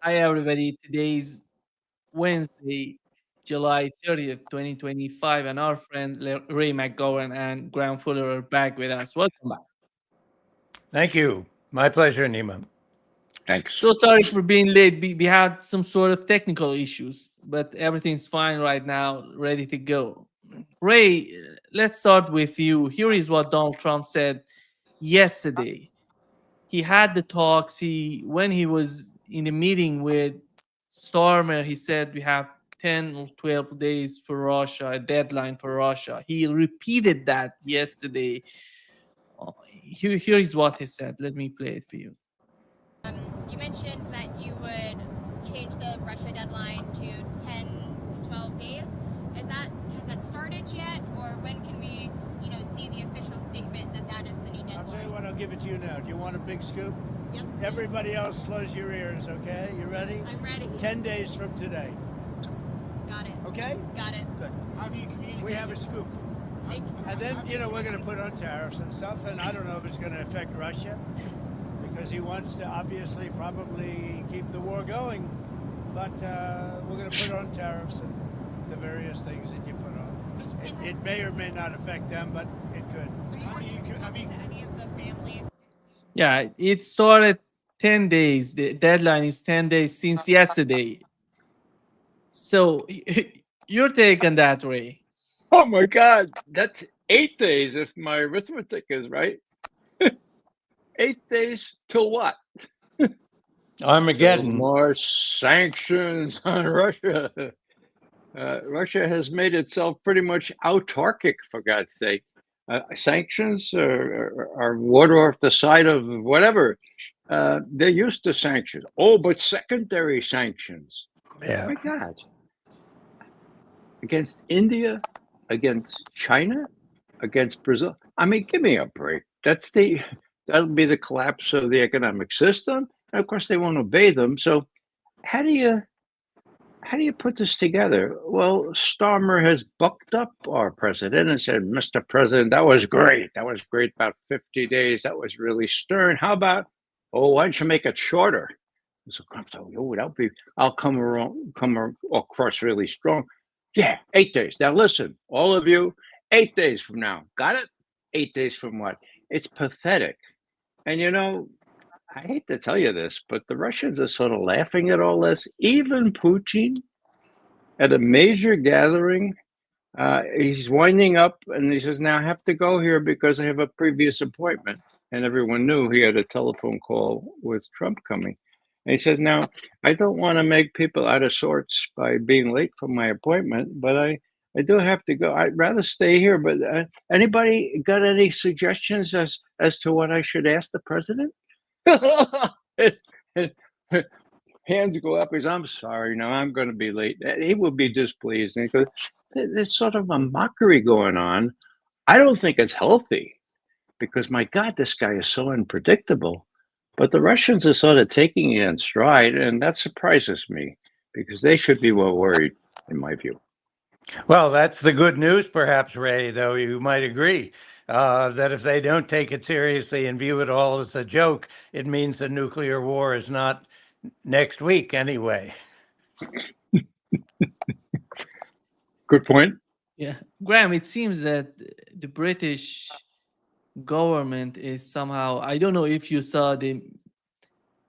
Hi, everybody. Today's Wednesday, July 30th, 2025, and our friends Ray McGovern and Graham Fuller are back with us. Welcome back. Thank you. My pleasure, Nima. Thanks. So sorry for being late. We had some sort of technical issues, but everything's fine right now, ready to go. Ray, let's start with you. Here is what Donald Trump said yesterday. He had the talks. When he was in a meeting with Starmer, he said we have 10 or 12 days for Russia, a deadline for Russia. He repeated that yesterday. Here is what he said. Let me play it for you. You mentioned that you would change the Russia deadline to 10 to 12 days. Has that started yet, or when can we, see the official statement that that is the new deadline? I'll tell you what, I'll give it to you now. Do you want a big scoop? Yes, please. Everybody else, close your ears, okay? You ready? I'm ready. 10 days from today. Got it. Okay? Got it. Good. Have you communicated? We have a scoop. Thank you. And then, we're going to put on tariffs and stuff, and I don't know if it's going to affect Russia, because he wants to obviously probably keep the war going. But we're going to put on tariffs and the various things that you put on. It may or may not affect them, but it could. Are you working with any of the families? Yeah, it started 10 days. The deadline is 10 days since yesterday. So, your take on that, Ray? Oh my God, that's 8 days if my arithmetic is right. 8 days till what? Till Armageddon. more sanctions on Russia. Russia has made itself pretty much autarkic, for God's sake. Sanctions are water off the side of whatever. They're used to sanctions. Oh, but secondary sanctions. Yeah. Oh my God. Against India, against China, against Brazil. I mean, give me a break. That'll be the collapse of the economic system. And of course, they won't obey them. So how do you put this together? Well, Starmer has bucked up our president and said, Mr. President, that was great. That was great. About 50 days. That was really stern. How about, why don't you make it shorter? So Trump said, I'll come across really strong. Yeah, 8 days. Now listen, all of you, 8 days from now. Got it? 8 days from what? It's pathetic. And I hate to tell you this, but the Russians are sort of laughing at all this. Even Putin, at a major gathering, he's winding up and he says, now I have to go here because I have a previous appointment. And everyone knew he had a telephone call with Trump coming. And he said, now, I don't want to make people out of sorts by being late for my appointment, but I do have to go. I'd rather stay here. But anybody got any suggestions as to what I should ask the president? Hands go up. He says, I'm sorry. No, I'm going to be late. He will be displeased. And he goes, there's sort of a mockery going on. I don't think it's healthy because, my God, this guy is so unpredictable. But the Russians are sort of taking it in stride, and that surprises me because they should be well worried, in my view. Well, that's the good news, perhaps, Ray, though you might agree that if they don't take it seriously and view it all as a joke, it means the nuclear war is not next week anyway. Good point. Yeah. Graham, it seems that the British government is somehow, I don't know if you saw the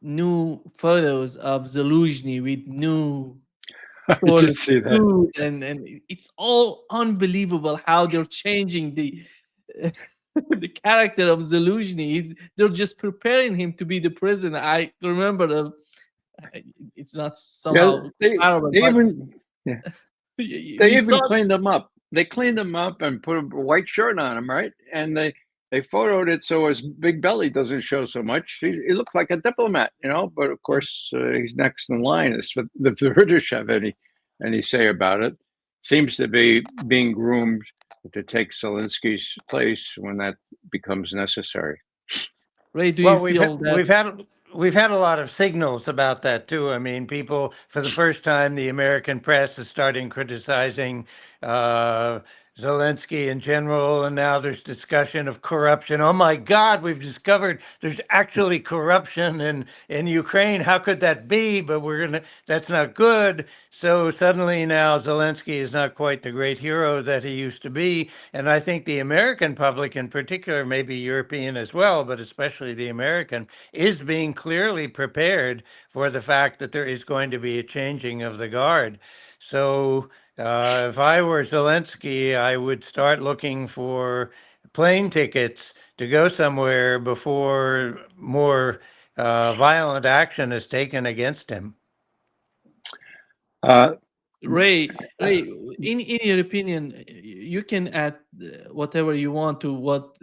new photos of Zelensky with new I did see that. food, and it's all unbelievable how they're changing the the character of Zelensky. They're just preparing him to be the president. I remember it's not somehow comparable, They but even you they even saw cleaned him up. They cleaned him up and put a white shirt on him, right? And they photoed it so his big belly doesn't show so much. He looks like a diplomat, But of course, he's next in line. If the British have any say about it, seems to be being groomed to take Zelensky's place when that becomes necessary. Ray, do Well, you feel that? we've had a lot of signals about that too. I mean, people, for the first time, the American press is starting criticizing Zelensky in general, and now there's discussion of corruption. Oh my God, we've discovered there's actually corruption in Ukraine. How could that be? But that's not good. So suddenly now Zelensky is not quite the great hero that he used to be. And I think the American public in particular, maybe European as well, but especially the American, is being clearly prepared for the fact that there is going to be a changing of the guard. So if I were Zelensky, I would start looking for plane tickets to go somewhere before more violent action is taken against him. Ray, in your opinion, you can add whatever you want to what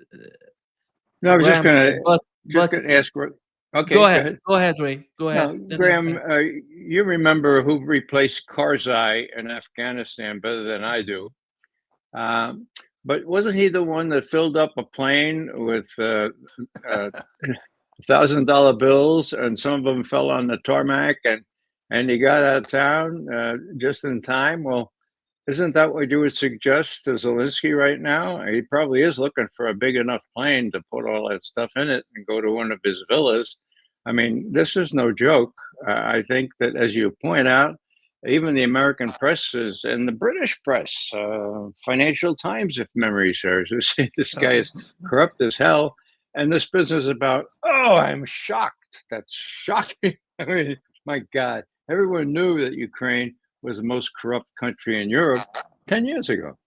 No, I was just Graham said, going but to ask. Okay, go ahead, Ray, go No, ahead. Then Graham, you remember who replaced Karzai in Afghanistan better than I do. But wasn't he the one that filled up a plane with $1,000 bills, and some of them fell on the tarmac, and he got out of town just in time? Well, isn't that what you would suggest to Zelensky right now? He probably is looking for a big enough plane to put all that stuff in it and go to one of his villas. I mean, this is no joke. I think that, as you point out, even the American press is, and the British press, Financial Times, if memory serves, who say this guy is corrupt as hell. And this business about, oh, I'm shocked. That's shocking. I mean, my God, everyone knew that Ukraine was the most corrupt country in Europe 10 years ago.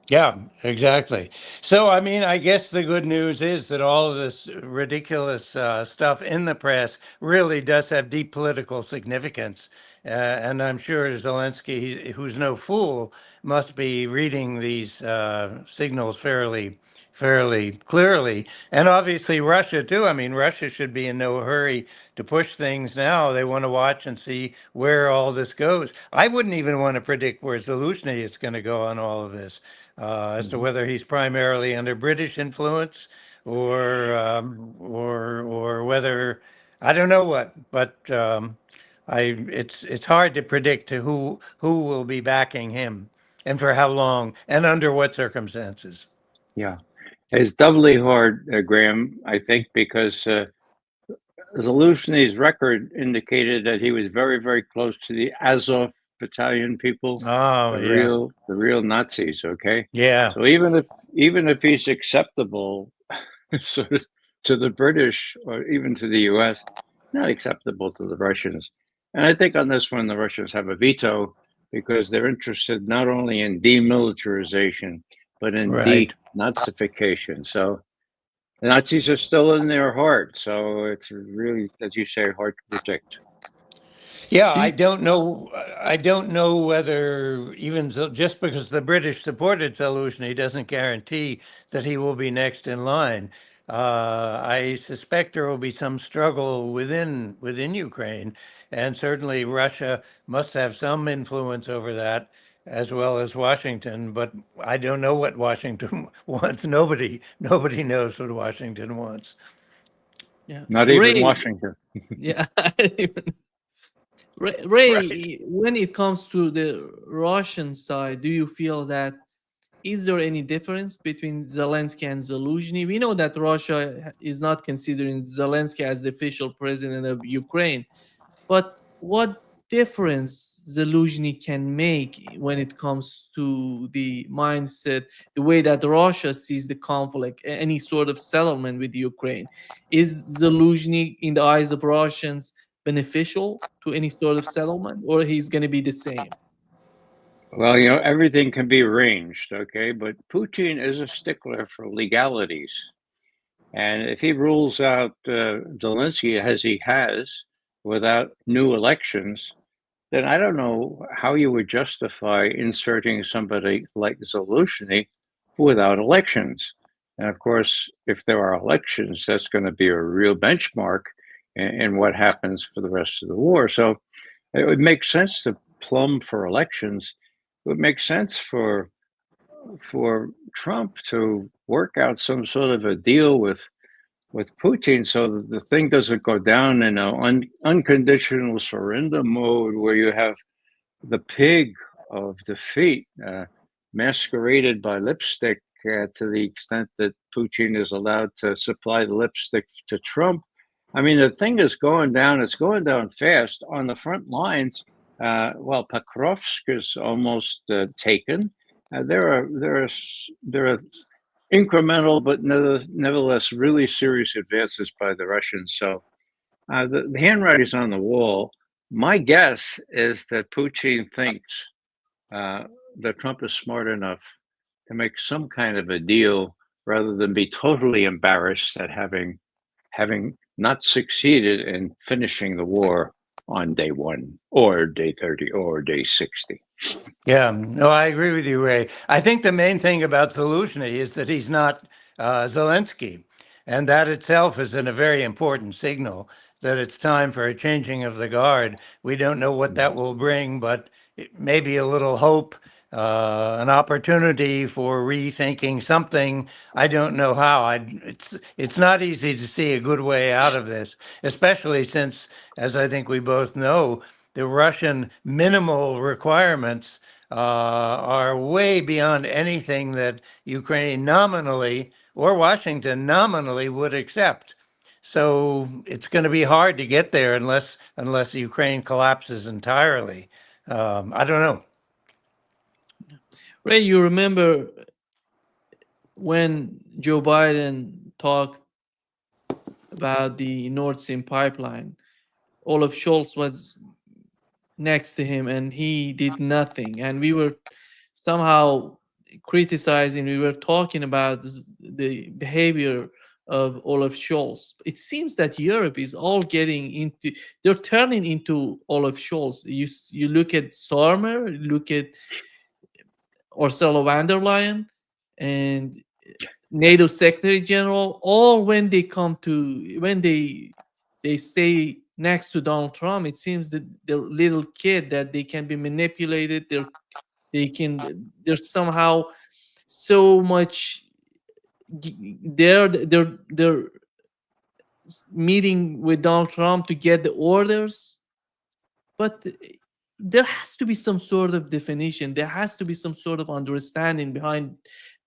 Yeah, exactly. So, I mean, I guess the good news is that all of this ridiculous stuff in the press really does have deep political significance. And I'm sure Zelensky, who's no fool, must be reading these signals fairly clearly. And obviously Russia too. I mean, Russia should be in no hurry to push things now. They want to watch and see where all this goes. I wouldn't even want to predict where Zelensky is going to go on all of this, as to whether he's primarily under British influence or whether, I don't know what, but it's hard to predict who will be backing him and for how long and under what circumstances. Yeah. It's doubly hard, Graham, I think, because Zelensky's record indicated that he was very, very close to the Azov battalion people, Oh, the real Nazis. Okay, yeah. so even if he's acceptable, so to the British or even to the U.S., not acceptable to the Russians. And I think on this one, the Russians have a veto because they're interested not only in demilitarization but in Right. denazification. So the Nazis are still in their heart. So it's really, as you say, hard to predict. Yeah, I don't know. I don't know whether even just because the British supported Zelensky doesn't guarantee that he will be next in line. I suspect there will be some struggle within Ukraine, and certainly Russia must have some influence over that, as well as Washington. But I don't know what Washington wants. Nobody knows what Washington wants. Yeah, Not Ray, even Washington. yeah. Ray, Right. when it comes to the Russian side, do you feel that is there any difference between Zelensky and Zelensky? We know that Russia is not considering Zelensky as the official president of Ukraine, but what difference Zelensky can make when it comes to the mindset, the way that Russia sees the conflict, any sort of settlement with Ukraine? Is Zelensky, in the eyes of Russians, beneficial to any sort of settlement, or he's going to be the same? Well, everything can be arranged, okay? But Putin is a stickler for legalities. And if he rules out Zelensky as he has without new elections, then I don't know how you would justify inserting somebody like Zelensky without elections. And of course, if there are elections, that's going to be a real benchmark in what happens for the rest of the war. So it would make sense to plumb for elections. It would make sense for Trump to work out some sort of a deal with Putin so that the thing doesn't go down in an unconditional surrender mode where you have the pig of defeat masqueraded by lipstick to the extent that Putin is allowed to supply the lipstick to Trump. I mean, the thing is going down. It's going down fast on the front lines. Well, Pokrovsk is almost taken. There are incremental, but nevertheless really serious advances by the Russians. So the handwriting's on the wall. My guess is that Putin thinks that Trump is smart enough to make some kind of a deal rather than be totally embarrassed at having not succeeded in finishing the war on day 1 or day 30 or day 60. Yeah, no, I agree with you, Ray. I think the main thing about Zelensky is that he's not Zelensky. And that itself is a very important signal that it's time for a changing of the guard. We don't know what that will bring, but maybe a little hope, an opportunity for rethinking something. I don't know how. It's not easy to see a good way out of this, especially since, as I think we both know, the Russian minimal requirements are way beyond anything that Ukraine nominally or Washington nominally would accept. So it's going to be hard to get there unless Ukraine collapses entirely. I don't know. Ray, you remember when Joe Biden talked about the Nord Stream pipeline? Olaf Scholz was next to him and he did nothing. And we were somehow criticizing, we were talking about the behavior of Olaf Scholz. It seems that Europe is all getting into, they're turning into Olaf Scholz. You look at Starmer, look at Ursula von der Leyen, and NATO Secretary General, all when they come to, when they stay next to Donald Trump, it seems that they're little kid that they can be manipulated. They're somehow so much. They're meeting with Donald Trump to get the orders, but there has to be some sort of definition. There has to be some sort of understanding behind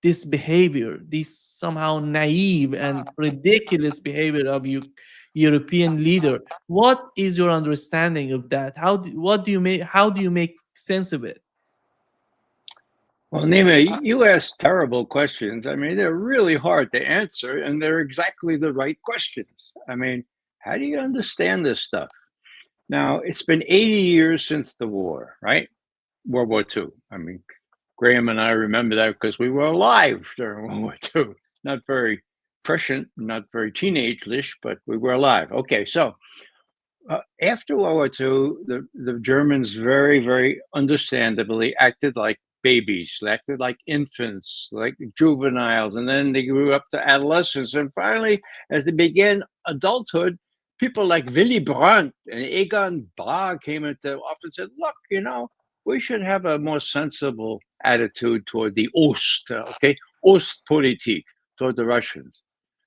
this behavior, this somehow naive and ridiculous behavior of European leader. What is your understanding of that? How do you make sense of it? Well, Nima, you ask terrible questions. I mean, they're really hard to answer, and they're exactly the right questions. I mean, how do you understand this stuff? Now, it's been 80 years since the war, right? World War II. I mean, Graham and I remember that because we were alive during World War II. Not very prescient, not very teenage-ish, but we were alive. Okay, so after World War II, the Germans very, very understandably acted like babies, acted like infants, like juveniles, and then they grew up to adolescence. And finally, as they began adulthood, people like Willy Brandt and Egon Bahr came into office and said, look, you know, we should have a more sensible attitude toward the Ost, okay? Ostpolitik, toward the Russians.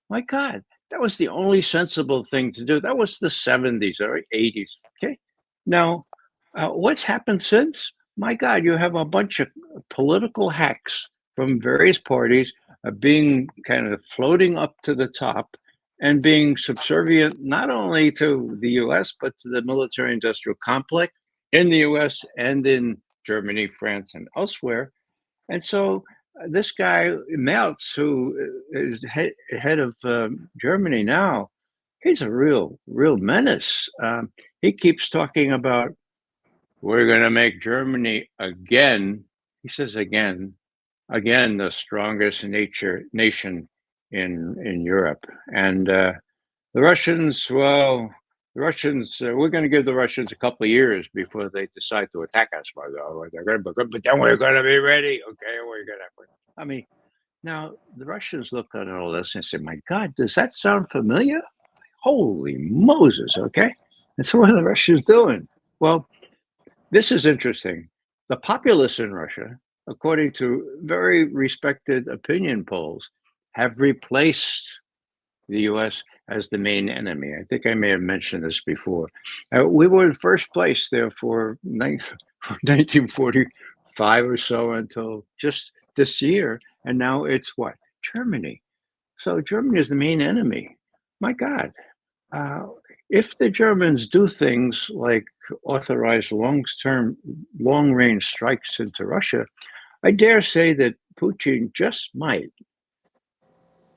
My God, that was the only sensible thing to do. That was the 70s or 80s, okay? Now, what's happened since? My God, you have a bunch of political hacks from various parties being kind of floating up to the top and being subservient not only to the US, but to the military-industrial complex in the US and in Germany, France, and elsewhere. And so this guy, Merz, who is head of Germany now, he's a real menace. He keeps talking about, we're going to make Germany again, he says again, the strongest nation in Europe. And the Russians, well, we're going to give the Russians a couple of years before they decide to attack us. But then we're going to be ready. Okay, we're going to. I mean, now the Russians look at all this and say, my God, does that sound familiar? Holy Moses, okay? And so what are the Russians doing? Well, this is interesting. The populace in Russia, according to very respected opinion polls, have replaced the U.S. as the main enemy. I think I may have mentioned this before. We were in first place there for 1944 5 or so until just this year, and now it's what? Germany. So Germany is the main enemy. My God. Uh, if the Germans do things like authorize long-range strikes into Russia, I dare say that Putin just might,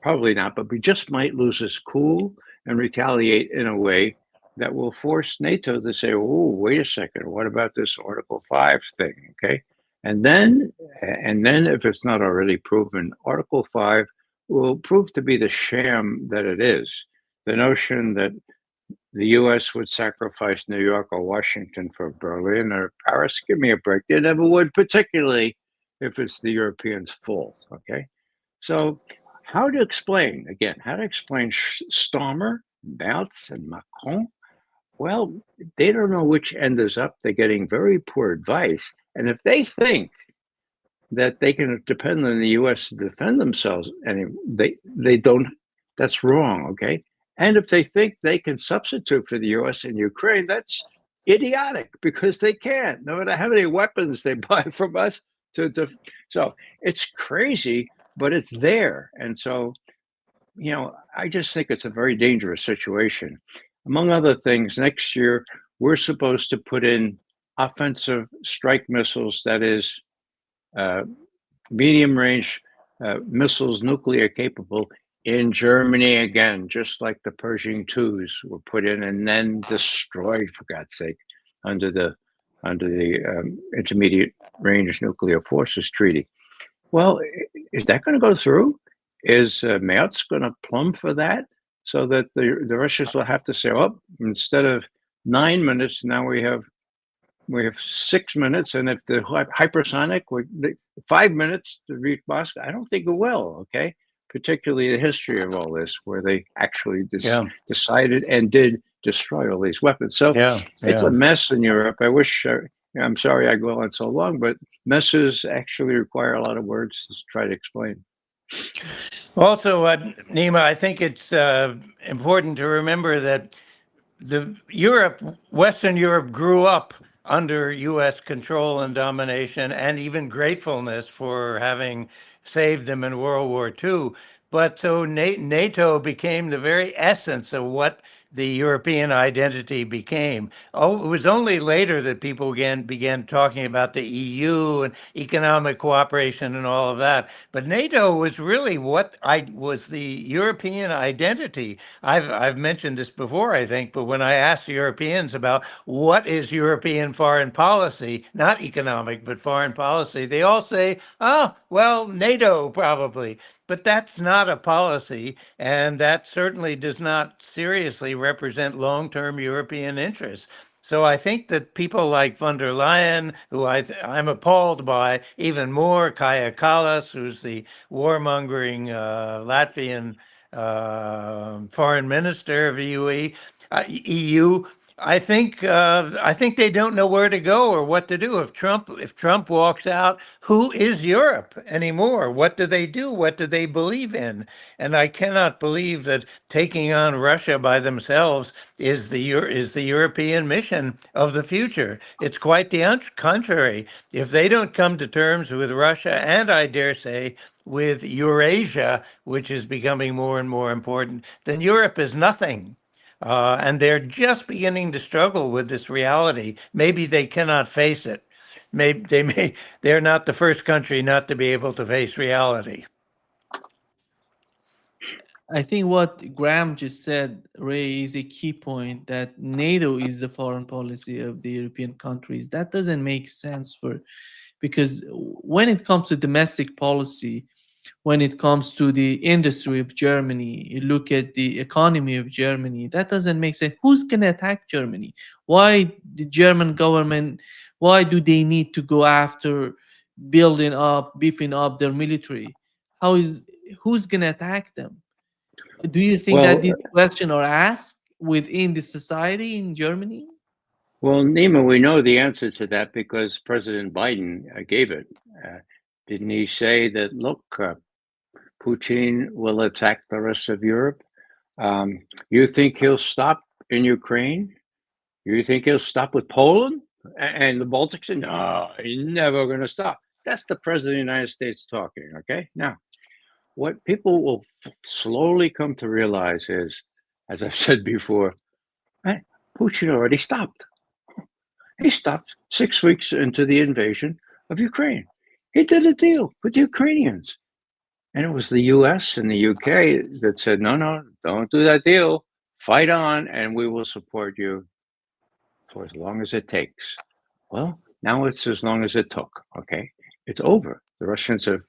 probably not, but we just might lose his cool and retaliate in a way that will force NATO to say, "Oh, wait a second, what about this Article 5 thing?" Okay, and then, if it's not already proven, Article 5 will prove to be the sham that it is. The notion that the U.S. would sacrifice New York or Washington for Berlin or Paris. Give me a break. They never would, particularly if it's the Europeans' fault. Okay. So, how to explain, again, how to explain Starmer, Merz, and Macron? Well, they don't know which end is up. They're getting very poor advice. And if they think that they can depend on the U.S. to defend themselves, and they don't, that's wrong. Okay. And if they think they can substitute for the U.S. in Ukraine, that's idiotic because they can't, no matter how many weapons they buy from us. So it's crazy, but it's there. And so, I just think it's a very dangerous situation. Among other things, next year, we're supposed to put in offensive strike missiles, that is, medium range missiles, nuclear capable, in Germany again, just like the Pershing IIs were put in and then destroyed, for God's sake, under the Intermediate Range Nuclear Forces Treaty. Well, is that going to go through? Is Merz going to plumb for that, so that the Russians will have to say, "Oh, instead of 9 minutes, now we have 6 minutes, and if the hypersonic, 5 minutes to reach Moscow." I don't think it will. Okay. Particularly the history of all this, where they actually decided and did destroy all these weapons. So it's a mess in Europe. I wish, I'm sorry I go on so long, but messes actually require a lot of words to try to explain. Also, Nima, I think it's important to remember that Western Europe grew up under U.S. control and domination, and even gratefulness for having saved them in World War II. But so NATO became the very essence of what the European identity became. Oh, it was only later that people began talking about the EU and economic cooperation and all of that. But NATO was really what was the European identity. I've mentioned this before, I think, but when I ask Europeans about what is European foreign policy, not economic, but foreign policy, they all say, "Oh, well, NATO probably." But that's not a policy, and that certainly does not seriously represent long-term European interests. So I think that people like von der Leyen, who I'm appalled by, even more Kaja Kallas, who's the warmongering Latvian foreign minister of the EU, I think they don't know where to go or what to do. If Trump walks out, who is Europe anymore? What do they do? What do they believe in? And I cannot believe that taking on Russia by themselves is the European mission of the future. It's quite the contrary. If they don't come to terms with Russia, and I dare say with Eurasia, which is becoming more and more important, then Europe is nothing. And they're just beginning to struggle with this reality. Maybe they cannot face it. They're not the first country not to be able to face reality. I think what Graham just said, Ray, is a key point, that NATO is the foreign policy of the European countries. That doesn't make sense because when it comes to domestic policy, when it comes to the industry of Germany, you look at the economy of Germany, that doesn't make sense. Who's going to attack Germany? Why the German government, why do they need to go after beefing up their military? Who's going to attack them? Do you think that these questions are asked within the society in Germany? Well, Nima, we know the answer to that because President Biden gave it. Didn't he say that, look, Putin will attack the rest of Europe? You think he'll stop in Ukraine? You think he'll stop with Poland? And the Baltics said, no, you're never going to stop. That's the president of the United States talking, okay? Now, what people will slowly come to realize is, as I've said before, right, Putin already stopped. He stopped 6 weeks into the invasion of Ukraine. He did a deal with the Ukrainians. And it was the US and the UK that said, no, no, don't do that deal. Fight on, and we will support you for as long as it takes. Well, now it's as long as it took, okay? It's over. The Russians have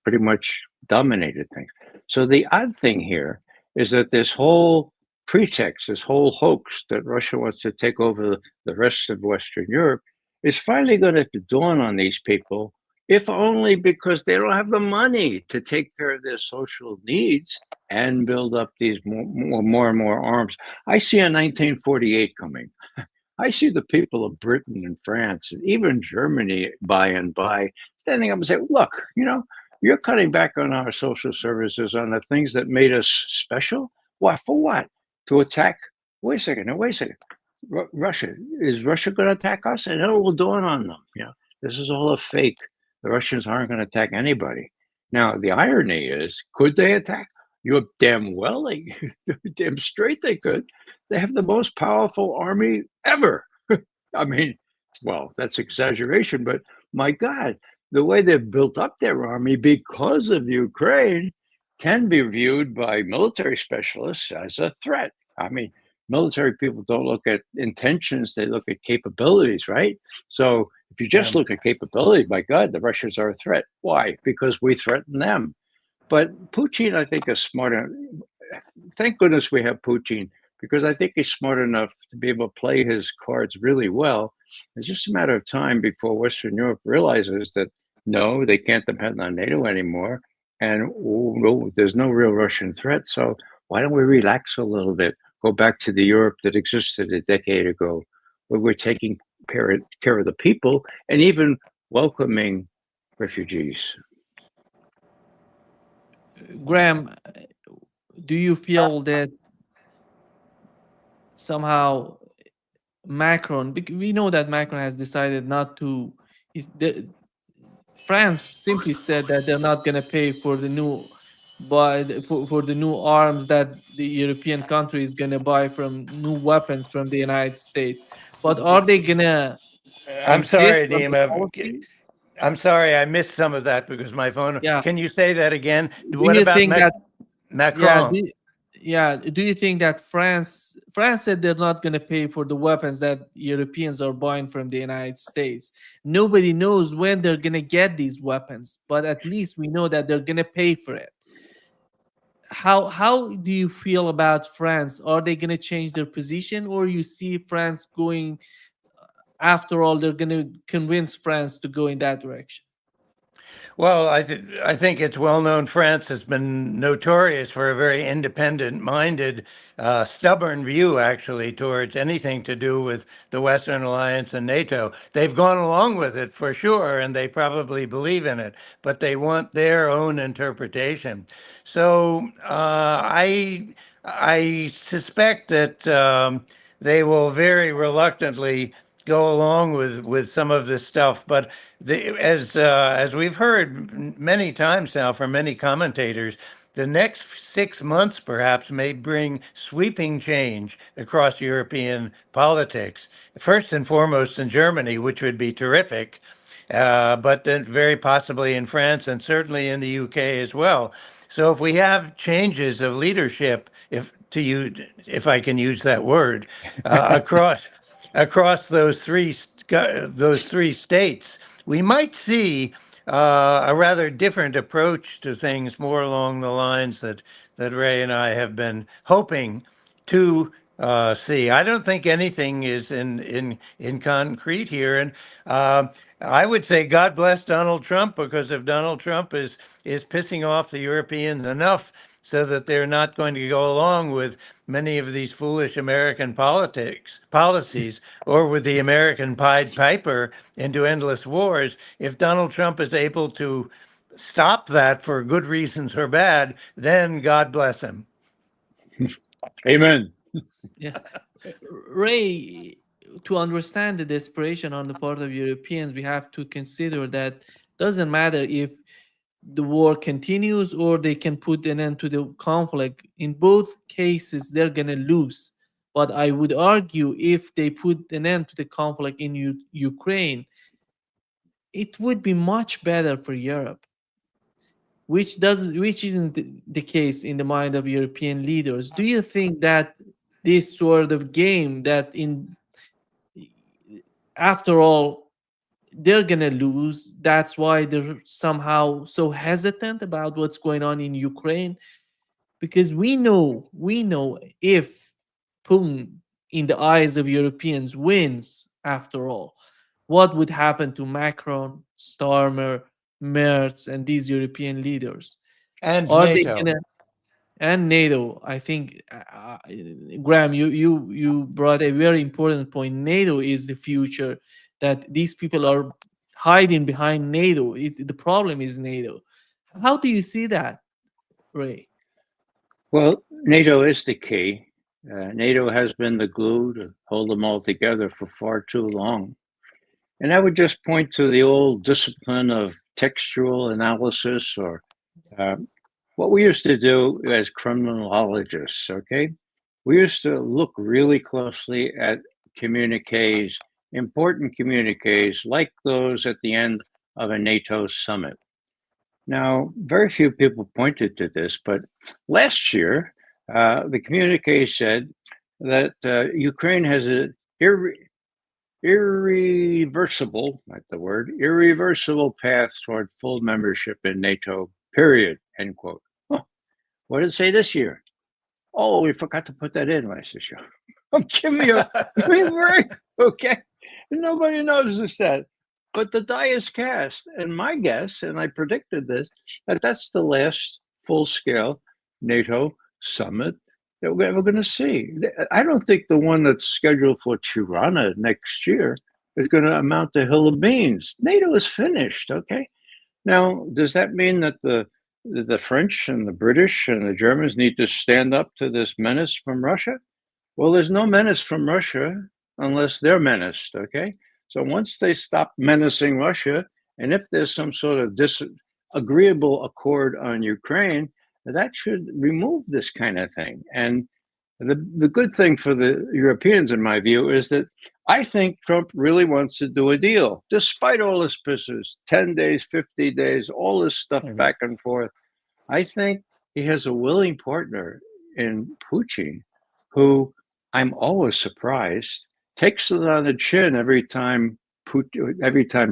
pretty much dominated things. So the odd thing here is that this whole pretext, this whole hoax that Russia wants to take over the rest of Western Europe is finally going to dawn on these people, if only because they don't have the money to take care of their social needs and build up these more and more arms. I see a 1948 coming. I see the people of Britain and France and even Germany by and by standing up and say, look, you're cutting back on our social services, on the things that made us special. What? For what? To attack? Wait a second. Russia. Is Russia going to attack us? And it will dawn on them. This is all a fake. The Russians aren't going to attack anybody. Now, the irony is, could they attack? You're damn well, damn straight they could. They have the most powerful army ever. I mean, well, that's exaggeration, but my God, the way they've built up their army because of Ukraine can be viewed by military specialists as a threat. I mean, military people don't look at intentions, they look at capabilities, right? So if you just look at capability, my God, the Russians are a threat. Why? Because we threaten them. But Putin, I think, is smarter. Thank goodness we have Putin, because I think he's smart enough to be able to play his cards really well. It's just a matter of time before Western Europe realizes that, no, they can't depend on NATO anymore. And no, there's no real Russian threat. So why don't we relax a little bit? Go back to the Europe that existed a decade ago, where we're taking care of the people and even welcoming refugees. Graham, do you feel that somehow Macron, we know that Macron has decided not to, France simply said that they're not going to pay for the new, for the new arms that the European country is going to buy, from new weapons from the United States. But are they going to I'm insist sorry, on the Nima. policy? I'm sorry, I missed some of that because my phone. Yeah. Can you say that again? Do What you about think that Macron? do you think that France said they're not going to pay for the weapons that Europeans are buying from the United States? Nobody knows when they're going to get these weapons, but at least we know that they're going to pay for it. How do you feel about France? Are they going to change their position, or you see France going, after all, they're going to convince France to go in that direction? Well, I think it's well known France has been notorious for a very independent-minded, stubborn view, actually, towards anything to do with the Western Alliance and NATO. They've gone along with it for sure, and they probably believe in it, but they want their own interpretation. So I suspect that they will very reluctantly go along with some of this stuff, but as we've heard many times now from many commentators, the next 6 months perhaps may bring sweeping change across European politics. First and foremost in Germany, which would be terrific, but then very possibly in France and certainly in the UK as well. So if we have changes of leadership, if I can use that word, across those three states, we might see a rather different approach to things, more along the lines that Ray and I have been hoping to see. I don't think anything is in concrete here, and I would say God bless Donald Trump, because if Donald Trump is pissing off the Europeans enough so that they're not going to go along with many of these foolish American policies, or with the American Pied Piper into endless wars, if Donald Trump is able to stop that for good reasons or bad, then God bless him. Amen. Yeah. Ray, to understand the desperation on the part of Europeans, we have to consider that doesn't matter if the war continues or they can put an end to the conflict. In both cases, they're gonna lose. But I would argue if they put an end to the conflict in Ukraine, it would be much better for Europe, which isn't the case in the mind of European leaders. Do you think that this sort of game that in after all they're gonna lose, that's why they're somehow so hesitant about what's going on in Ukraine? Because we know if Putin in the eyes of Europeans wins after all, what would happen to Macron, Starmer, Merz, and these European leaders? And Are they NATO. gonna and NATO? I think, Graham, you brought a very important point. NATO is the future. That these people are hiding behind NATO. The problem is NATO. How do you see that, Ray? Well, NATO is the key. NATO has been the glue to hold them all together for far too long. And I would just point to the old discipline of textual analysis, or what we used to do as criminologists, okay? We used to look really closely at communiques, important communiques like those at the end of a NATO summit. Now, very few people pointed to this, but last year, the communique said that Ukraine has an irreversible, not the word, irreversible path toward full membership in NATO, period, end quote. Huh. What did it say this year? Oh, we forgot to put that in last year. Give me a break, okay? Nobody notices that. But the die is cast. And my guess, and I predicted this, that that's the last full-scale NATO summit that we're ever going to see. I don't think the one that's scheduled for Tirana next year is going to amount to a hill of beans. NATO is finished, okay? Now, does that mean that the French and the British and the Germans need to stand up to this menace from Russia? Well, there's no menace from Russia unless they're menaced, okay? So once they stop menacing Russia, and if there's some sort of disagreeable accord on Ukraine, that should remove this kind of thing. And the good thing for the Europeans, in my view, is that I think Trump really wants to do a deal, despite all this business, 10 days, 50 days, all this stuff back and forth. I think he has a willing partner in Putin, who I'm always surprised takes it on the chin every time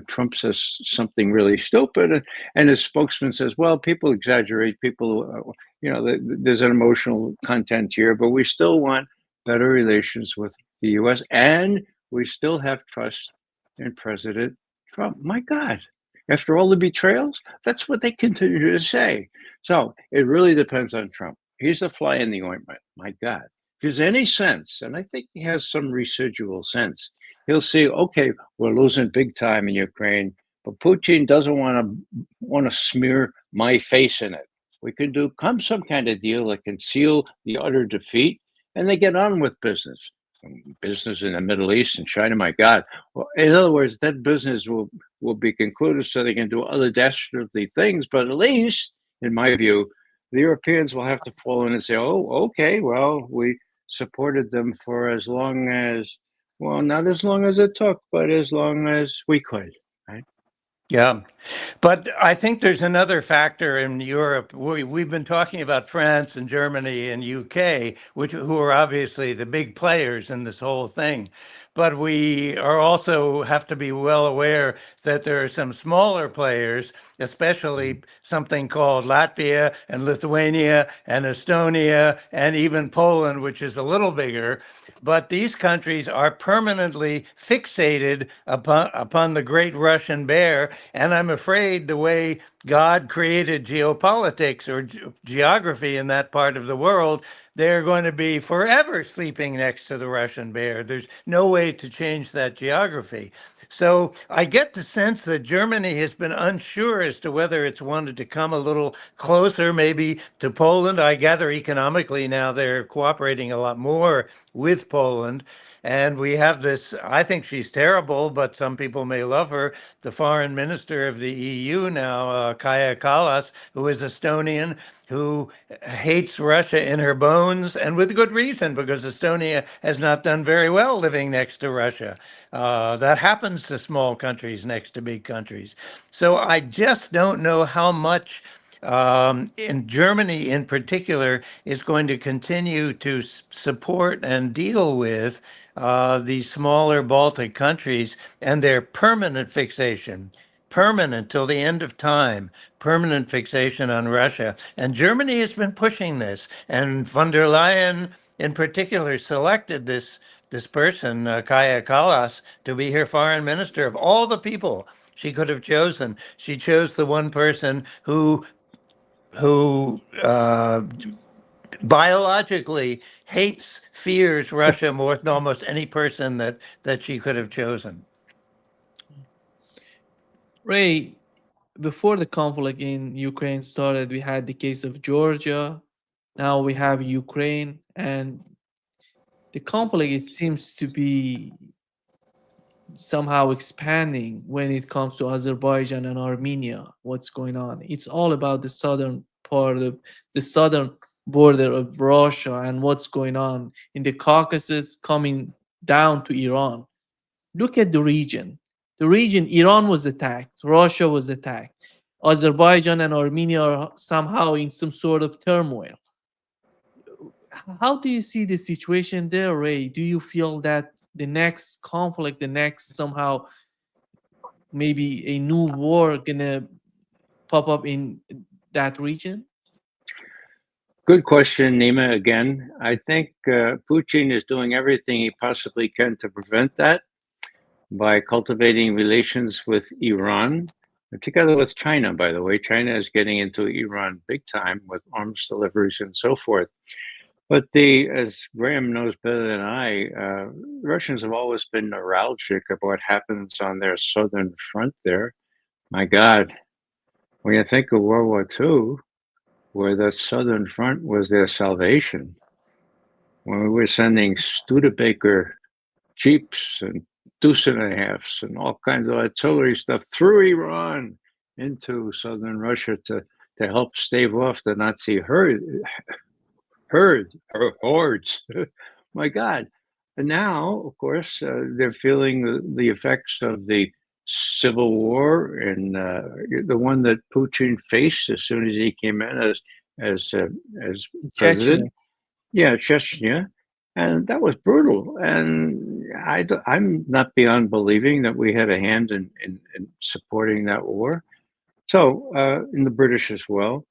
Trump says something really stupid, and his spokesman says, "Well, people exaggerate. People, there's an emotional content here, but we still want better relations with the U.S. and we still have trust in President Trump." My God, after all the betrayals, that's what they continue to say. So it really depends on Trump. He's a fly in the ointment. My God. If there's any sense, and I think he has some residual sense, he'll see, okay, we're losing big time in Ukraine, but Putin doesn't want to smear my face in it. We can come some kind of deal that can seal the utter defeat, and they get on with business. Business in the Middle East and China, my God. Well, in other words, that business will be concluded so they can do other dastardly things, but at least, in my view, the Europeans will have to fall in and say, oh, okay, well, we supported them for as long as, well, not as long as it took, but as long as we could, right? Yeah. But I think there's another factor in Europe. We've been talking about France and Germany and UK, who are obviously the big players in this whole thing. But we are also have to be well aware that there are some smaller players, especially something called Latvia and Lithuania and Estonia and even Poland, which is a little bigger. But these countries are permanently fixated upon the great Russian bear. And I'm afraid the way God created geopolitics or geography in that part of the world, they're going to be forever sleeping next to the Russian bear. There's no way to change that geography. So I get the sense that Germany has been unsure as to whether it's wanted to come a little closer, maybe to Poland. I gather economically now they're cooperating a lot more with Poland. And we have this, I think she's terrible, but some people may love her, the foreign minister of the EU now, Kaja Kallas, who is Estonian, who hates Russia in her bones, and with good reason, because Estonia has not done very well living next to Russia. That happens to small countries next to big countries. So I just don't know how much in Germany in particular is going to continue to support and deal with these smaller Baltic countries and their permanent fixation, permanent till the end of time, permanent fixation on Russia. And Germany has been pushing this, and von der Leyen in particular selected this person, Kaja Kallas, to be her foreign minister. Of all the people she could have chosen, she chose the one person who biologically hates, fears Russia more than almost any person that she could have chosen. Ray, before the conflict in Ukraine started, we had the case of Georgia. Now we have Ukraine, and the conflict, it seems to be somehow expanding when it comes to Azerbaijan and Armenia. What's going on? It's all about the southern part of the southern border of Russia and what's going on in the Caucasus coming down to Iran. Look at the region. The region, Iran was attacked, Russia was attacked. Azerbaijan and Armenia are somehow in some sort of turmoil. How do you see the situation there, Ray? Do you feel that the next conflict, the next somehow maybe a new war gonna pop up in that region? Good question, Nima. Again, I think Putin is doing everything he possibly can to prevent that by cultivating relations with Iran, together with China, by the way. China is getting into Iran big time with arms deliveries and so forth. But as Graham knows better than I, Russians have always been neuralgic about what happens on their southern front there. My God, when you think of World War II, where the southern front was their salvation, when we were sending Studebaker jeeps and Deuce-and-a-halfs and all kinds of artillery stuff through Iran into southern Russia to help stave off the Nazi hordes. My God. And now, of course, they're feeling the effects of the civil war, and the one that Putin faced as soon as he came in as president. Chechnya. Yeah, Chechnya. And that was brutal. And I'm not beyond believing that we had a hand in supporting that war. So, in the British as well.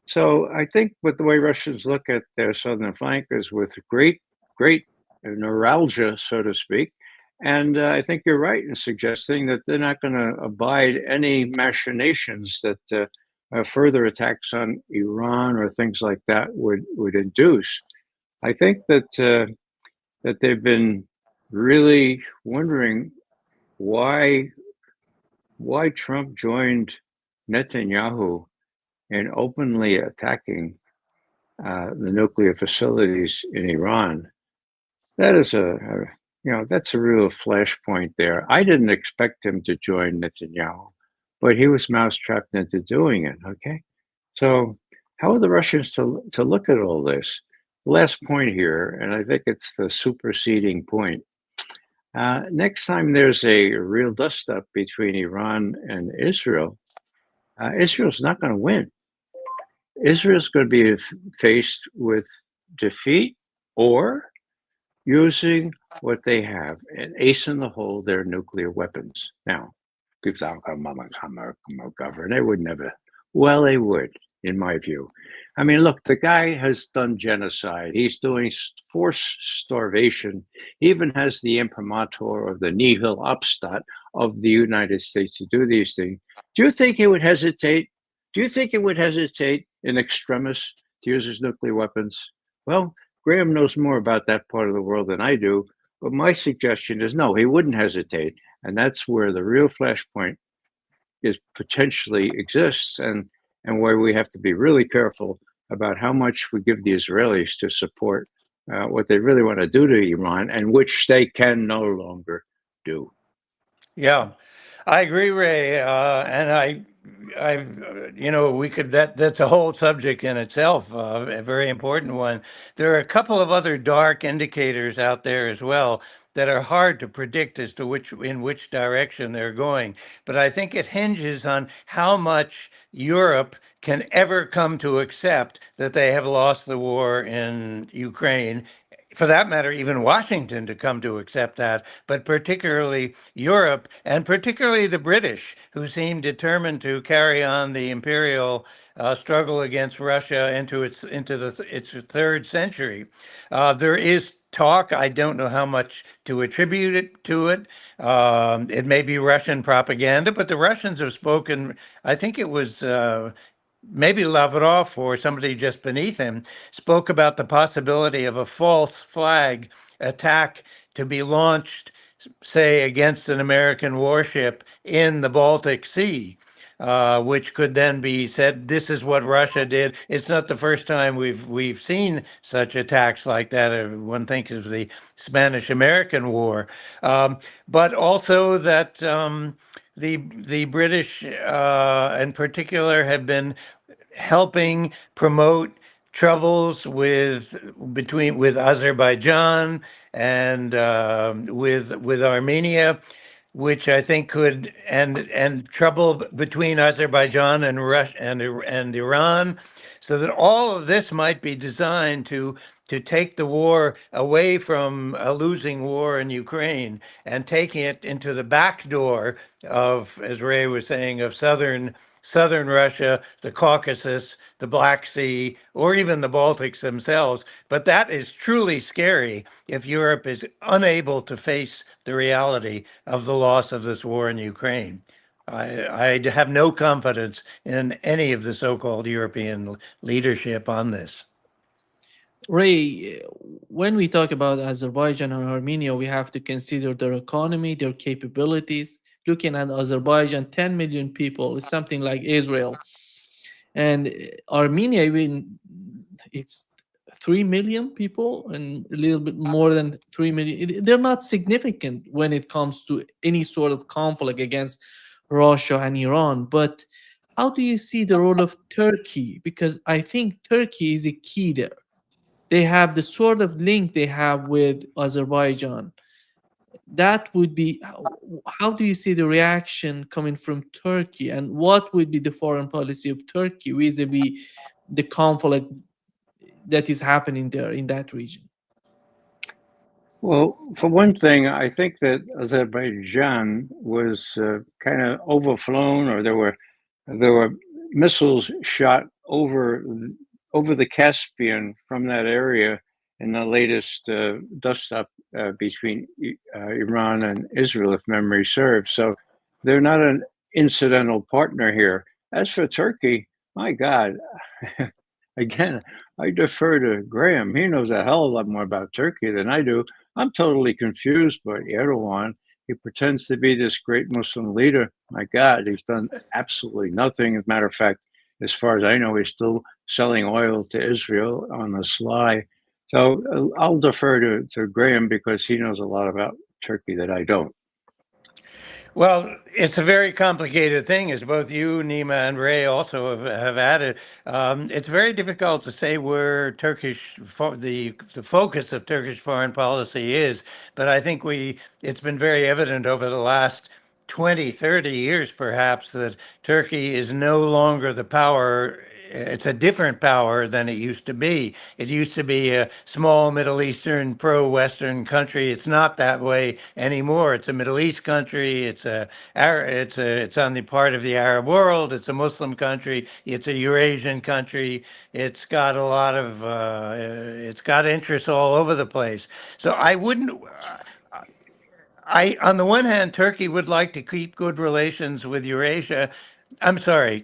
So I think with the way Russians look at their southern flankers with great neuralgia, so to speak, and I think you're right in suggesting that they're not going to abide any machinations that further attacks on Iran or things like that would induce. I think that they've been really wondering why Trump joined Netanyahu in openly attacking the nuclear facilities in Iran. That is that's a real flashpoint there. I didn't expect him to join Netanyahu, but he was mousetrapped into doing it. Okay, so how are the Russians to look at all this? Last point here, and I think it's the superseding point. Next time there's a real dust-up between Iran and Israel, Israel's not going to win. Israel's going to be faced with defeat or using what they have, an ace in the hole, their nuclear weapons. Now, people say, McGovern, they would never. Well, they would, in my view. I mean, look, the guy has done genocide. He's doing forced starvation. He even has the imprimatur of the nihil obstat of the United States to do these things. Do you think he would hesitate? Do you think it would hesitate in extremis to use his nuclear weapons? Well, Graham knows more about that part of the world than I do, but my suggestion is no, he wouldn't hesitate. And that's where the real flashpoint is potentially exists, and where we have to be really careful about how much we give the Israelis to support what they really want to do to Iran, and which they can no longer do. Yeah, I agree, Ray. We could, that's a whole subject in itself, a very important one. There are a couple of other dark indicators out there as well that are hard to predict as to in which direction they're going. But I think it hinges on how much Europe can ever come to accept that they have lost the war in Ukraine. For that matter, even Washington to come to accept that, but particularly Europe, and particularly the British, who seem determined to carry on the imperial struggle against Russia into its third century. There is talk. I don't know how much to attribute it to it. It may be Russian propaganda, but the Russians have spoken. I think it was maybe Lavrov or somebody just beneath him spoke about the possibility of a false flag attack to be launched, say, against an American warship in the Baltic Sea, which could then be said, this is what Russia did. It's not the first time we've seen such attacks like that. One thinks of the Spanish-American War, but also that the British, in particular, have been helping promote troubles with Azerbaijan and with Armenia, which I think could and trouble between Azerbaijan and Russia and Iran, so that all of this might be designed to take the war away from a losing war in Ukraine and taking it into the back door of, as Ray was saying, of southern Russia, the Caucasus, the Black Sea, or even the Baltics themselves. But that is truly scary if Europe is unable to face the reality of the loss of this war in Ukraine. I have no confidence in any of the so-called European leadership on this. Ray, when we talk about Azerbaijan and Armenia, we have to consider their economy, their capabilities. Looking at Azerbaijan, 10 million people is something like Israel. And Armenia, even it's 3 million people and a little bit more than 3 million. They're not significant when it comes to any sort of conflict against Russia and Iran. But how do you see the role of Turkey? Because I think Turkey is a key there. They have the sort of link they have with Azerbaijan. That would be, how do you see the reaction coming from Turkey, and what would be the foreign policy of Turkey vis-a-vis the conflict that is happening there in that region? Well, for one thing, I think that Azerbaijan was kind of overflown, or there were missiles shot over the Caspian from that area in the latest dust-up between Iran and Israel, if memory serves. So they're not an incidental partner here. As for Turkey, my God, again, I defer to Graham. He knows a hell of a lot more about Turkey than I do. I'm totally confused by Erdogan. He pretends to be this great Muslim leader. My God, he's done absolutely nothing. As a matter of fact, as far as I know, he's still selling oil to Israel on the sly. So I'll defer to Graham because he knows a lot about Turkey that I don't. Well, it's a very complicated thing, as both you, Nima, and Ray also have added. It's very difficult to say where the focus of Turkish foreign policy is, but I think it's been very evident over the last 20, 30 years, perhaps, that Turkey is no longer the power. It's a different power than it used to be. It used to be a small Middle Eastern pro-Western country. It's not that way anymore. It's a Middle East country. It's on the part of the Arab world. It's a Muslim country. It's a Eurasian country. It's got a lot of it's got interests all over the place. So I wouldn't. On the one hand, Turkey would like to keep good relations with Eurasia.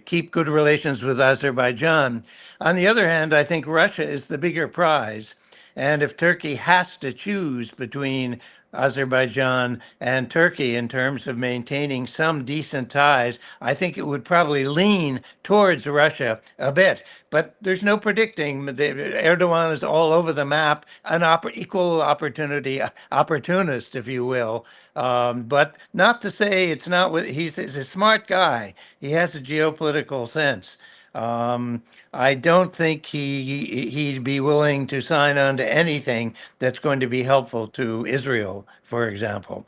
Keep good relations with Azerbaijan. On the other hand, I think Russia is the bigger prize. And if Turkey has to choose between Azerbaijan and Turkey in terms of maintaining some decent ties, I think it would probably lean towards Russia a bit. But there's no predicting. Erdogan is all over the map, an equal opportunity opportunist, if you will. But not to say it's not. He's a smart guy. He has a geopolitical sense. I don't think he'd be willing to sign on to anything that's going to be helpful to Israel, for example.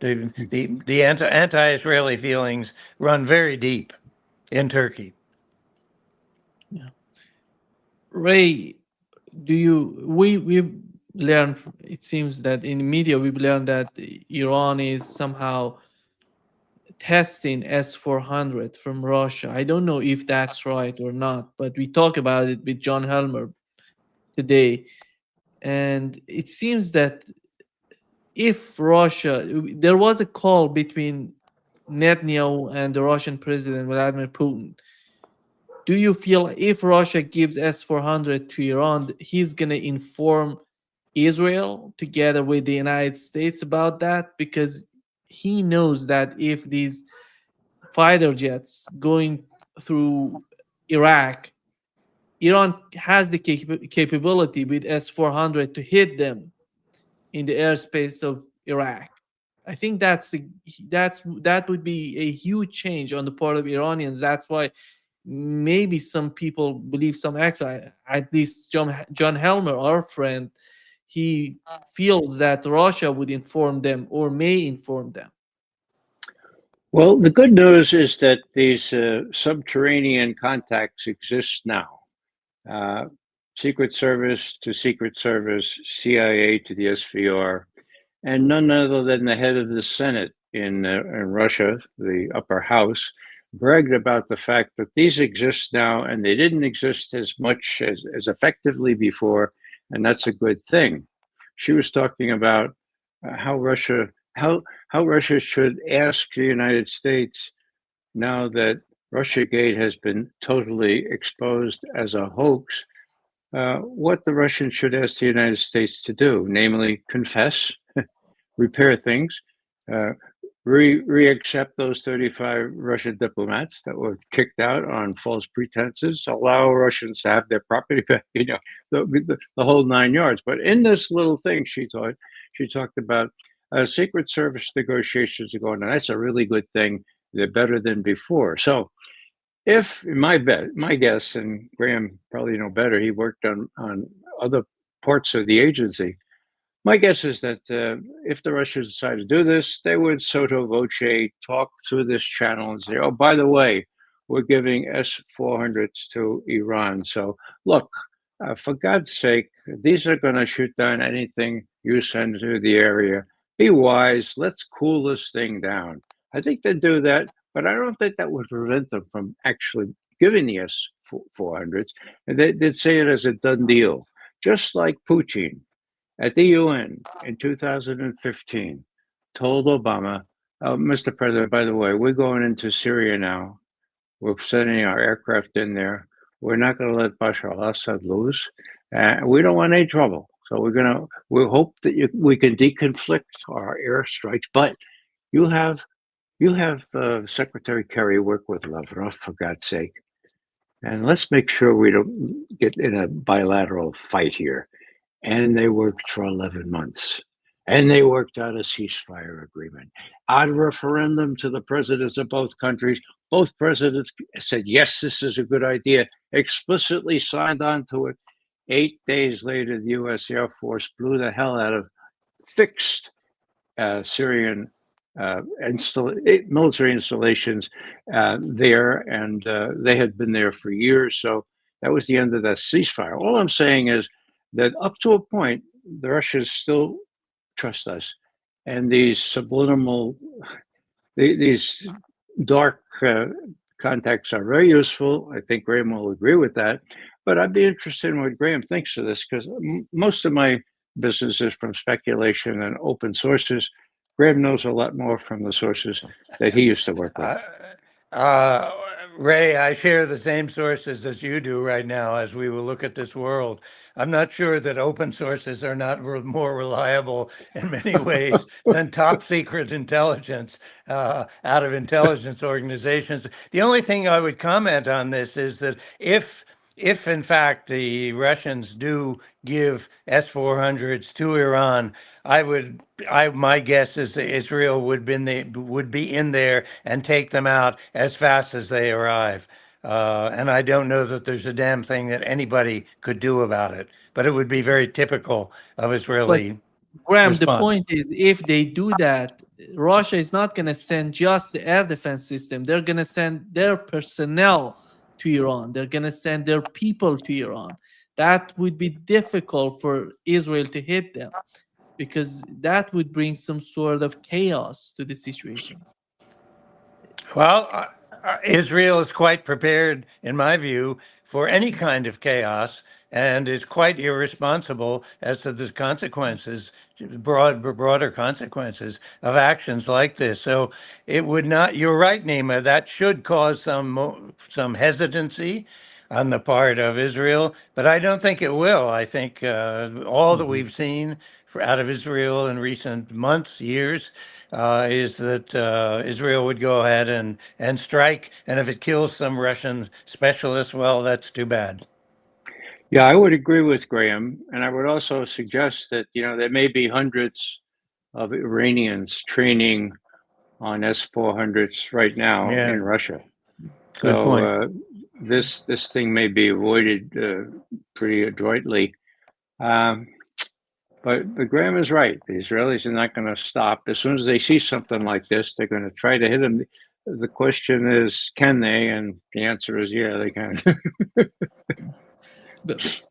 The anti-Israeli feelings run very deep in Turkey. Yeah. Ray, we learned, it seems that in the media we've learned that Iran is somehow testing S-400 from Russia. I don't know if that's right or not, but we talk about it with John Helmer today. And it seems that if Russia, there was a call between Netanyahu and the Russian president Vladimir Putin. Do you feel if Russia gives S-400 to Iran, he's going to inform Israel together with the United States about that? Because he knows that if these fighter jets going through Iraq, Iran has the capability with S-400 to hit them in the airspace of Iraq. I think that would be a huge change on the part of Iranians. That's why maybe some people believe, some actually, at least John Helmer, our friend, he feels that Russia would inform them or may inform them. Well, the good news is that these subterranean contacts exist now. Secret Service to Secret Service, CIA to the SVR, and none other than the head of the Senate in Russia, the upper house, bragged about the fact that these exist now and they didn't exist as much as effectively before, and that's a good thing. She was talking about how Russia should ask the United States, now that Russiagate has been totally exposed as a hoax, what the Russians should ask the United States to do, namely confess, repair things, re-accept those 35 Russian diplomats that were kicked out on false pretenses, allow Russians to have their property back, the whole 9 yards. But in this little thing, she talked about Secret Service negotiations are going on. That's a really good thing. They're better than before. So if my guess, and Graham probably know better, he worked on other parts of the agency. My guess is that if the Russians decide to do this, they would sotto voce talk through this channel and say, oh, by the way, we're giving S-400s to Iran. So look, for God's sake, these are going to shoot down anything you send to the area. Be wise. Let's cool this thing down. I think they'd do that, but I don't think that would prevent them from actually giving the S-400s. And they'd say it as a done deal, just like Putin at the UN in 2015 told Obama, Mr. President, by the way, we're going into Syria now. We're sending our aircraft in there. We're not going to let Bashar al-Assad lose. We don't want any trouble. So we hope that we can deconflict our airstrikes. But you have Secretary Kerry work with Lavrov, for God's sake. And let's make sure we don't get in a bilateral fight here. And they worked for 11 months. And they worked out a ceasefire agreement. On referendum to the presidents of both countries, both presidents said, yes, this is a good idea, explicitly signed on to it. 8 days later, the U.S. Air Force blew the hell out of fixed Syrian military installations there, and they had been there for years. So that was the end of that ceasefire. All I'm saying is that up to a point, the Russians still trust us. And these subliminal, these dark contacts are very useful. I think Graham will agree with that. But I'd be interested in what Graham thinks of this, because most of my business is from speculation and open sources. Graham knows a lot more from the sources that he used to work with. Ray, I share the same sources as you do right now as we will look at this world. I'm not sure that open sources are not more reliable in many ways than top secret intelligence out of intelligence organizations. The only thing I would comment on this is that if in fact the Russians do give S-400s to Iran, my guess is that Israel would be in there and take them out as fast as they arrive. And I don't know that there's a damn thing that anybody could do about it, but it would be very typical of But Israeli Graham, the response. point is, if they do that, Russia is not going to send just the air defense system. They're going to send their personnel to Iran. They're going to send their people to Iran. That would be difficult for Israel to hit them, because that would bring some sort of chaos to the situation. Well, Israel is quite prepared, in my view, for any kind of chaos, and is quite irresponsible as to the consequences, broader consequences of actions like this. So it would not. You're right, Nima. That should cause some hesitancy on the part of Israel, but I don't think it will. I think all that we've seen out of Israel in recent months, years, is that Israel would go ahead and strike, and if it kills some Russian specialists, well, that's too bad. Yeah, I would agree with Graham, and I would also suggest that there may be hundreds of Iranians training on S-400s right now Yeah. in Russia. Good point. So this thing may be avoided pretty adroitly. But Graham is right. The Israelis are not going to stop. As soon as they see something like this, they're going to try to hit them. The question is, can they? And the answer is, yeah, they can. But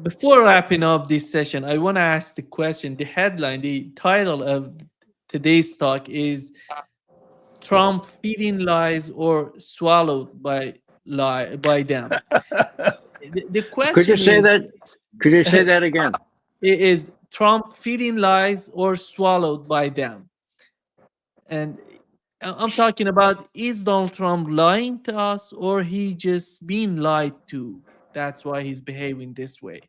before wrapping up this session, I want to ask the question. The headline, the title of today's talk is Trump feeding lies or swallowed by them. The question Could you say is, that? Could you say that again? is Trump feeding lies or swallowed by them? And I'm talking about, is Donald Trump lying to us, or he just being lied to? That's why he's behaving this way.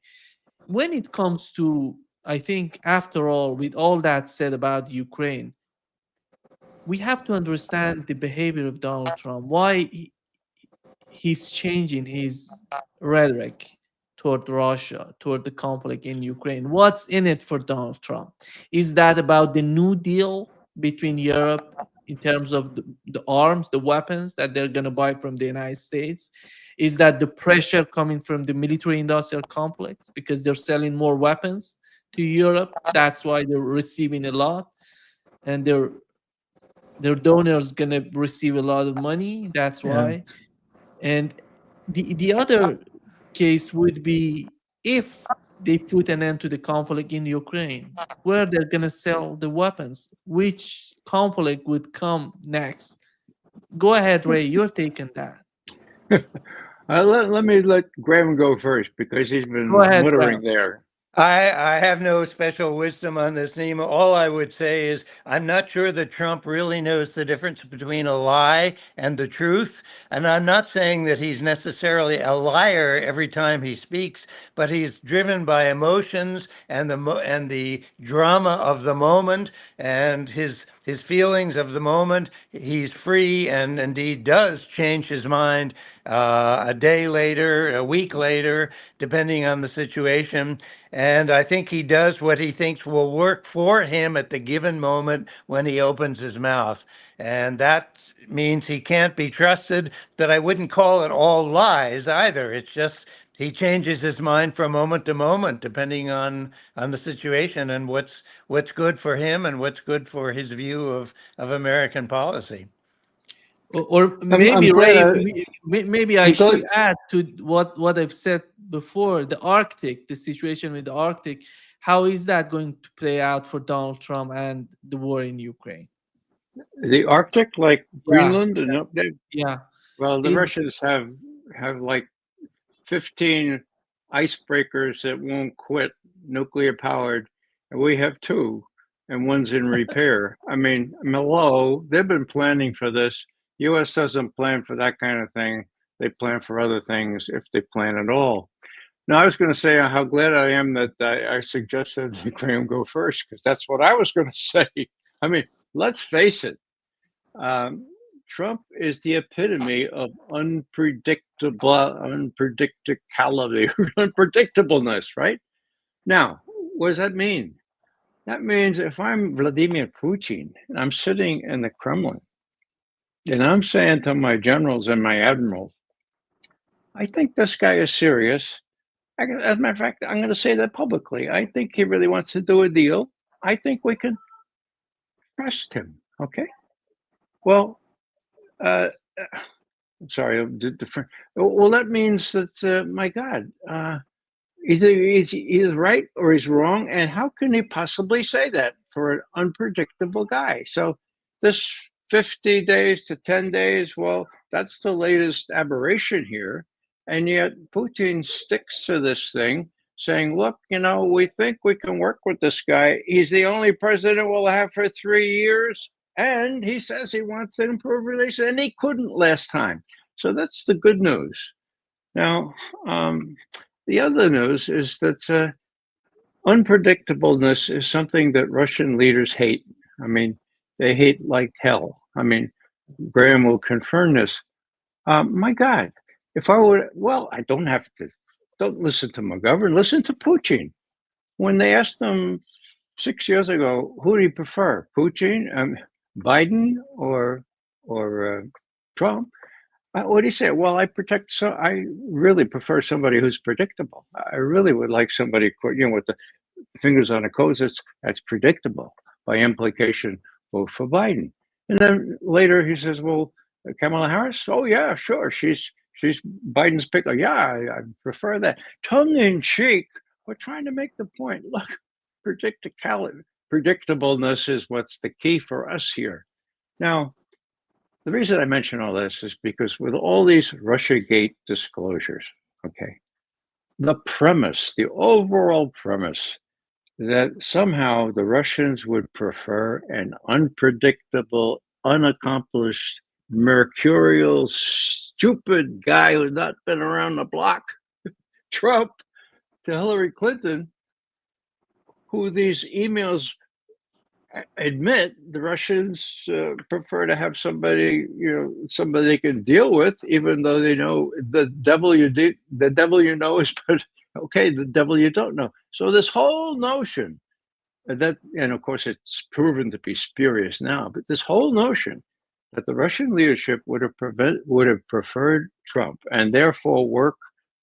When it comes to, I think, after all, with all that said about Ukraine, we have to understand the behavior of Donald Trump, why he's changing his rhetoric toward Russia, toward the conflict in Ukraine. What's in it for Donald Trump? Is that about the New Deal between Europe in terms of the arms, the weapons that they're going to buy from the United States? Is that the pressure coming from the military-industrial complex because they're selling more weapons to Europe? That's why they're receiving a lot, and their donors going to receive a lot of money. That's why. And the other case would be, if they put an end to the conflict in Ukraine, where they're going to sell the weapons, which conflict would come next? Go ahead, Ray, you're taking that. Let me let Graham go first, because he's been Go ahead, muttering Graham. there. I have no special wisdom on this, Nima. All I would say is I'm not sure that Trump really knows the difference between a lie and the truth. And I'm not saying that he's necessarily a liar every time he speaks, but he's driven by emotions and the drama of the moment and his feelings of the moment. He's free, and indeed does change his mind a day later, a week later, depending on the situation. And I think he does what he thinks will work for him at the given moment when he opens his mouth. And that means he can't be trusted, but I wouldn't call it all lies either. It's just he changes his mind from moment to moment, depending on the situation and what's good for him and what's good for his view of American policy. Or maybe, Ray, maybe I I'm should glad- add to what I've said before, the Arctic, the situation with the Arctic. How is that going to play out for Donald Trump and the war in Ukraine? The Arctic, like Greenland and up there. Yeah. Well, the Is- Russians have like 15 icebreakers that won't quit, nuclear powered, and we have 2, and one's in repair. I mean, hello, they've been planning for this U.S. doesn't plan for that kind of thing. They plan for other things, if they plan at all. Now, I was going to say how glad I am that I suggested that Graham go first, because that's what I was going to say. I mean, let's face it. Trump is the epitome of unpredictability, unpredictableness, right? Now, what does that mean? That means if I'm Vladimir Putin and I'm sitting in the Kremlin and I'm saying to my generals and my admirals, I think this guy is serious. As a matter of fact, I'm going to say that publicly. I think he really wants to do a deal. I think we can trust him. Okay. Well, sorry. Well, that means that, my God, either he's right or he's wrong. And how can he possibly say that for an unpredictable guy? So this 50 days to 10 days, well, that's the latest aberration here. And yet Putin sticks to this thing, saying, look, we think we can work with this guy. He's the only president we'll have for 3 years. And he says he wants to improve relations, and he couldn't last time. So that's the good news. Now, the other news is that unpredictableness is something that Russian leaders hate. I mean, they hate like hell. I mean, Graham will confirm this. My God, if I would, well, I don't listen to McGovern, listen to Putin. When they asked him 6 years ago, who do you prefer, Putin, Biden, or Trump? What do you say? Well, I really prefer somebody who's predictable. I really would like somebody, with the fingers on the Caucasus that's predictable. By implication, vote for Biden. And then later he says, well, Kamala Harris? Oh yeah, sure. She's Biden's pick. Yeah, I prefer that. Tongue in cheek, we're trying to make the point. Look, predictableness is what's the key for us here. Now, the reason I mention all this is because with all these Russiagate disclosures, okay, the overall premise that somehow the Russians would prefer an unpredictable, unaccomplished, mercurial, stupid guy who's not been around the block, Trump, to Hillary Clinton, who these emails admit the Russians prefer to have somebody they can deal with, even though they know the devil you know is, but okay, the devil you don't know. So this whole notion that, and of course it's proven to be spurious now, but this whole notion that the Russian leadership would have preferred Trump and therefore work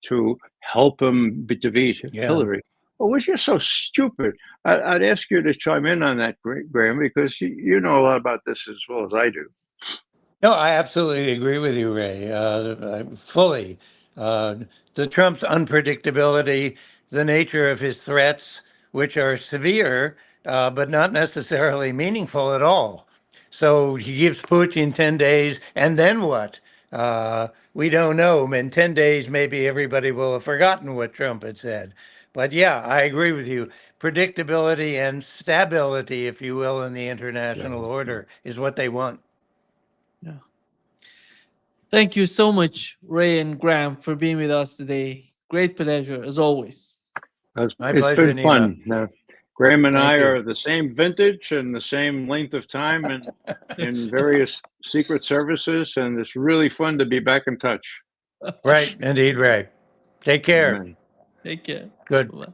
to help him defeat Hillary. Well, was just so stupid. I'd ask you to chime in on that, Graham, because you know a lot about this as well as I do. No, I absolutely agree with you, Ray, fully. The Trump's unpredictability, the nature of his threats, which are severe, but not necessarily meaningful at all. So he gives Putin 10 days, and then what? We don't know. In 10 days, maybe everybody will have forgotten what Trump had said. But yeah, I agree with you. Predictability and stability, if you will, in the international order is what they want. Yeah. Thank you so much, Ray and Graham, for being with us today. Great pleasure, as always. It's been fun. Graham and I are the same vintage and the same length of time and in various secret services, and it's really fun to be back in touch. Right, indeed, Ray. Take care. Amen. Take care. Good. Bye-bye.